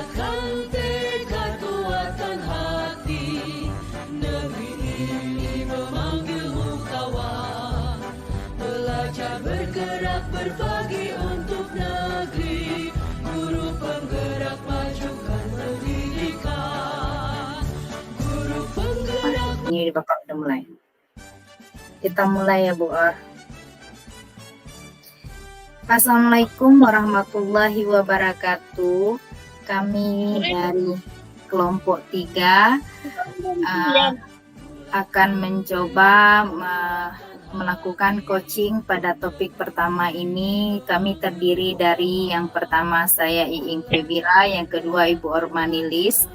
kuatkan tekad, kuatkan hati. Negeri ini memanggilmu kawan. Belajar bergerak berbagi untuk negeri. Guru penggerak majukan pendidikan. Guru penggerak. Ini Bapak udah mulai. Kita mulai ya Bu Or. Assalamualaikum warahmatullahi wabarakatuh. Kami dari kelompok 3 akan mencoba melakukan coaching pada topik pertama ini. Kami terdiri dari yang pertama saya Iing Febira, yang kedua Ibu Ormanilis.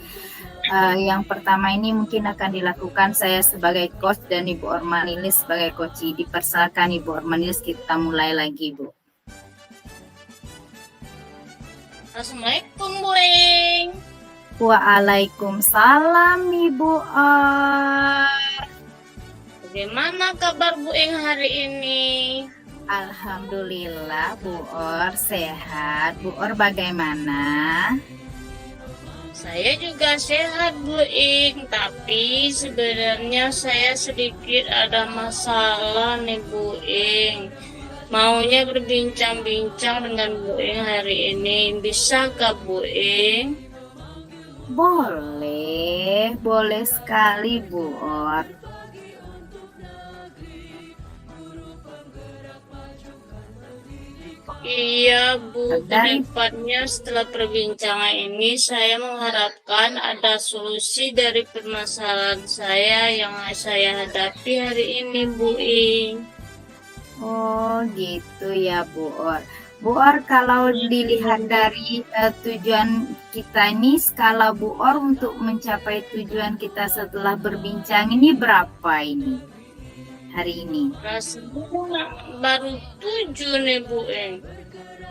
Yang pertama ini mungkin akan dilakukan saya sebagai coach dan Ibu Ormanilis sebagai coach. Dipersilakan Ibu Ormanilis, kita mulai lagi Bu. Assalamualaikum Bu Ing. Waalaikumsalam Ibu Or. Bagaimana kabar Bu Ing hari ini? Alhamdulillah Bu Or sehat. Bu Or bagaimana? Saya juga sehat Bu Ing, tapi sebenarnya saya sedikit ada masalah nih Bu Ing. Maunya berbincang-bincang dengan Bu Ing hari ini. Bisakah Bu Ing? Boleh sekali Bu Or. Iya Bu, kedepannya setelah perbincangan ini saya mengharapkan ada solusi dari permasalahan saya yang saya hadapi hari ini Bu Ing. Oh gitu ya Bu Or. Bu Or, kalau dilihat dari tujuan kita ini, skala Bu Or untuk mencapai tujuan kita setelah berbincang ini berapa ini hari ini? Rasanya baru 7 nih Bu Ing.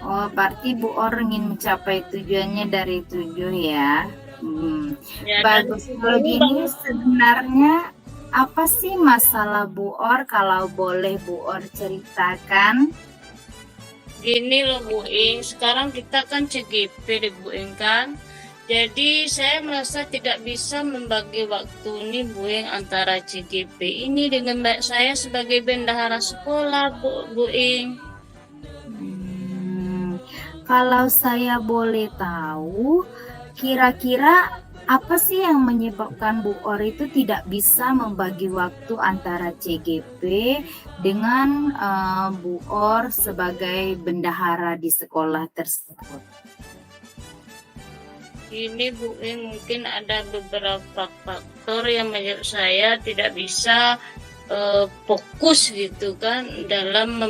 Oh, berarti Bu Or ingin mencapai tujuannya dari 7 ya. Ya, Bagus. Kalau gini sebenarnya apa sih masalah Bu Or, kalau boleh Bu Or ceritakan? Gini loh Bu Ing, sekarang kita kan CGP deh Bu Ing kan. Jadi saya merasa tidak bisa membagi waktu ini Bu Ing antara CGP ini dengan saya sebagai bendahara sekolah Bu Ing. Kalau saya boleh tahu, kira-kira apa sih yang menyebabkan Bu Or itu tidak bisa membagi waktu antara CGP dengan Bu Or sebagai bendahara di sekolah tersebut? Ini Bu Ing, mungkin ada beberapa faktor yang menurut saya tidak bisa fokus gitu kan dalam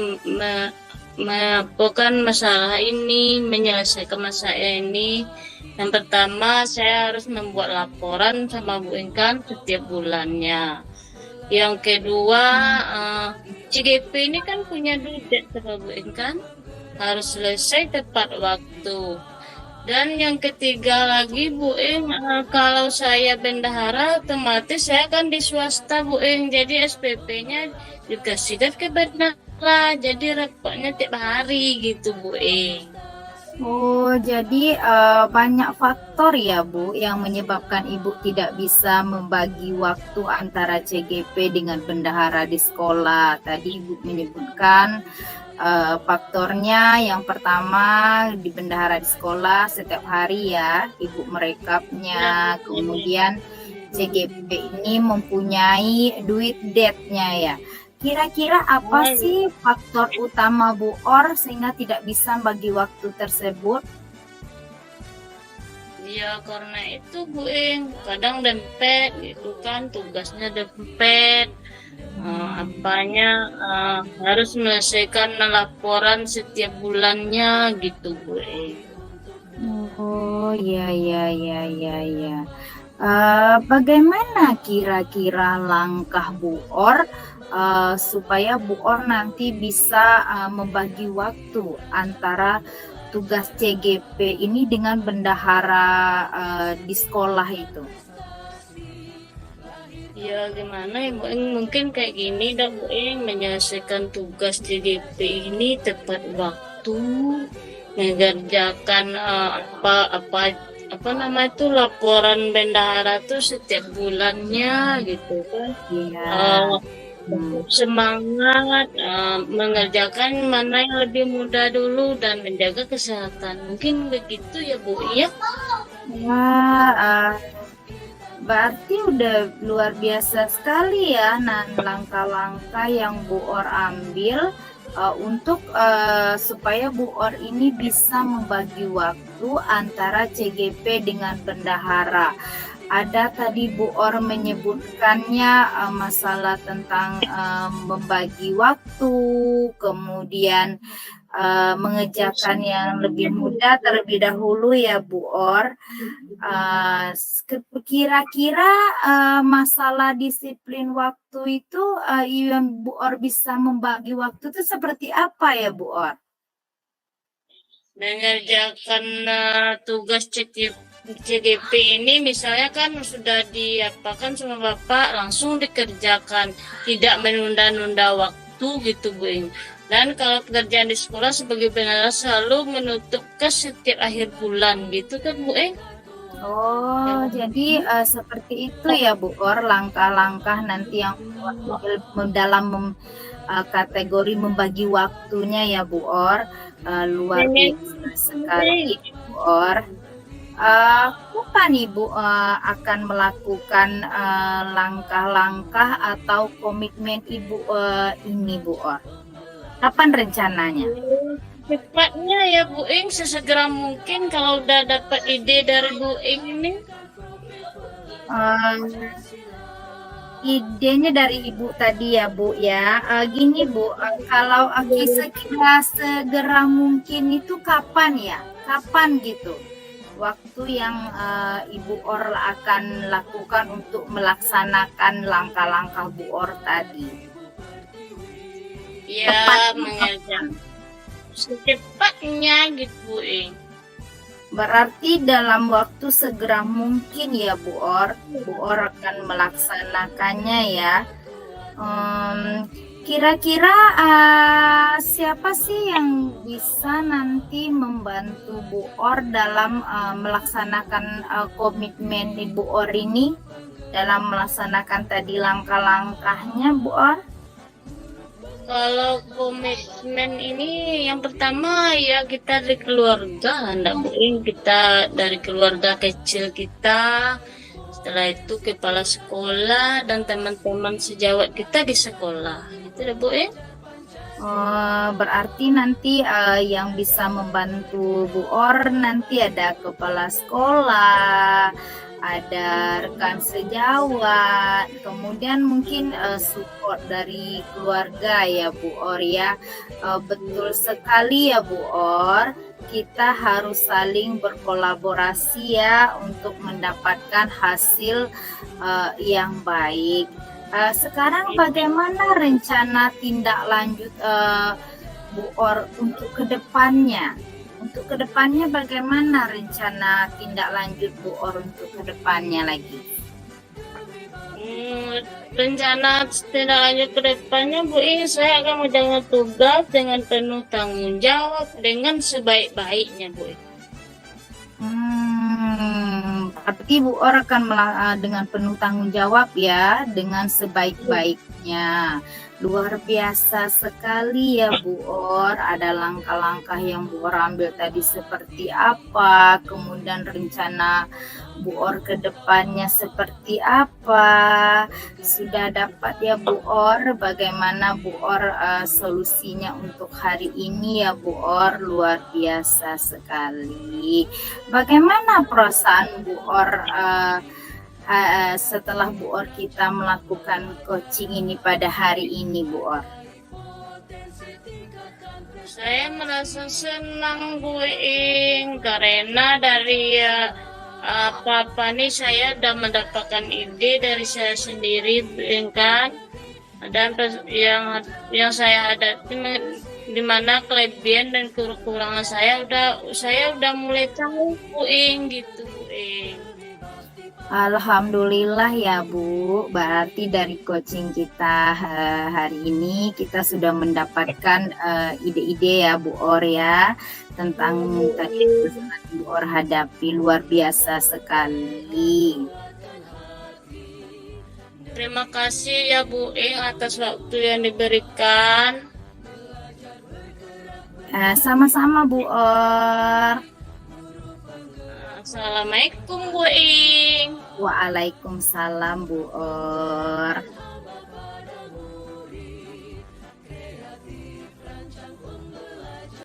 melakukan masalah ini, menyelesaikan masalah ini. Yang pertama, saya harus membuat laporan sama Bu Ing kan setiap bulannya. Yang kedua, CGP ini kan punya deadline sama Bu Ing kan, harus selesai tepat waktu. Dan yang ketiga lagi Bu Ing, kalau saya bendahara otomatis saya kan di swasta Bu Ing, jadi SPP-nya juga sidat ke bendahara, jadi repotnya tiap hari gitu Bu Ing. Oh, jadi banyak faktor ya Bu yang menyebabkan Ibu tidak bisa membagi waktu antara CGP dengan bendahara di sekolah. Tadi Ibu menyebutkan faktornya yang pertama di bendahara di sekolah setiap hari ya Ibu merekapnya, kemudian CGP ini mempunyai duit date-nya ya. Kira-kira apa sih faktor utama Bu Or sehingga tidak bisa bagi waktu tersebut? Ya karena itu Bu Ing, kadang dempet gitu kan, tugasnya dempet, harus menyelesaikan laporan setiap bulannya gitu Bu Ing. Oh ya. Bagaimana kira-kira langkah Bu Or supaya Bu Or nanti bisa membagi waktu antara tugas CGP ini dengan bendahara di sekolah itu? Ya gimana ya Bu Ing, mungkin kayak gini dah Bu Ing, menyelesaikan tugas CGP ini tepat waktu, mengerjakan apa namanya itu laporan bendahara tuh setiap bulannya gitu kan. Iya. Semangat mengerjakan mana yang lebih mudah dulu dan menjaga kesehatan. Mungkin begitu ya Bu ya. Wah, berarti udah luar biasa sekali ya langkah-langkah yang Bu Or ambil untuk supaya Bu Or ini bisa membagi waktu antara CGP dengan bendahara. Ada tadi Bu Or menyebutkannya masalah tentang membagi waktu, kemudian mengerjakan yang lebih mudah terlebih dahulu ya Bu Or. Kira-kira masalah disiplin waktu itu yang Bu Or bisa membagi waktu itu seperti apa ya Bu Or? Mengerjakan tugas CGP ini misalnya kan sudah diapakan sama Bapak langsung dikerjakan, tidak menunda-nunda waktu gitu Bu Ing. Dan kalau pekerjaan di sekolah sebagai bendahara selalu menutup ke setiap akhir bulan gitu kan Bu Ing. Oh, jadi seperti itu ya Bu Or, langkah-langkah nanti yang Bu Or ambil dalam kategori membagi waktunya ya Bu Or. Luar biasa sekali Bu Or. Kapan Ibu akan melakukan langkah-langkah atau komitmen Ibu ini Bu Or? Kapan rencananya? Cepatnya ya Bu Ing, sesegera mungkin kalau udah dapat ide dari Bu Ing ini. Idenya dari Ibu tadi ya Bu ya. Gini Bu, kalau kira-kira segera mungkin itu kapan ya? Kapan gitu? Waktu yang Ibu Or akan lakukan untuk melaksanakan langkah-langkah Bu Or tadi. Ya, mengerjakan secepatnya gitu Bu Ing. Berarti dalam waktu segera mungkin ya Bu Or akan melaksanakannya ya. Kira-kira siapa sih yang bisa nanti membantu Bu Or dalam melaksanakan komitmen Ibu Or ini, dalam melaksanakan tadi langkah-langkahnya Bu Or? Kalau komitmen ini yang pertama ya kita dari keluarga, Anda Bu Ing, kita dari keluarga kecil kita. Setelah itu kepala sekolah dan teman-teman sejawat kita di sekolah. Itu Bu Ing. Berarti nanti yang bisa membantu Bu Or nanti ada kepala sekolah, ada rekan sejawat, kemudian mungkin support dari keluarga ya Bu Or ya. Betul sekali ya Bu Or, kita harus saling berkolaborasi ya untuk mendapatkan hasil yang baik. Sekarang bagaimana rencana tindak lanjut Bu Or untuk kedepannya? Untuk kedepannya bagaimana rencana tindak lanjut Bu Or untuk kedepannya lagi? Rencana tindak lanjut kedepannya Bu Ing, saya akan menjalankan tugas dengan penuh tanggung jawab dengan sebaik-baiknya Bu Ing. Berarti Bu Or akan dengan penuh tanggung jawab ya, dengan sebaik-baiknya. Luar biasa sekali ya Bu Or. Ada langkah-langkah yang Bu Or ambil tadi seperti apa, kemudian rencana Bu Or ke depannya seperti apa. Sudah dapat ya Bu Or, bagaimana Bu Or solusinya untuk hari ini ya Bu Or. Luar biasa sekali. Bagaimana perasaan Bu Or setelah Bu Or kita melakukan coaching ini pada hari ini Bu Or? Saya merasa senang Bu Ing karena dari apa-apa nih saya udah mendapatkan ide dari saya sendiri Bu Ing kan, dan yang saya hadapi di mana kelebihan dan kekurangan saya udah mulai tahu Bu Ing gitu Bu Ing. Alhamdulillah ya Bu, berarti dari coaching kita hari ini kita sudah mendapatkan ide-ide ya Bu Or ya, tentang tadi permasalahan Bu Or hadapi luar biasa sekali. Terima kasih ya Bu Ing atas waktu yang diberikan. Sama-sama Bu Or. Assalamualaikum Bu Ing. Waalaikumsalam Bu Or.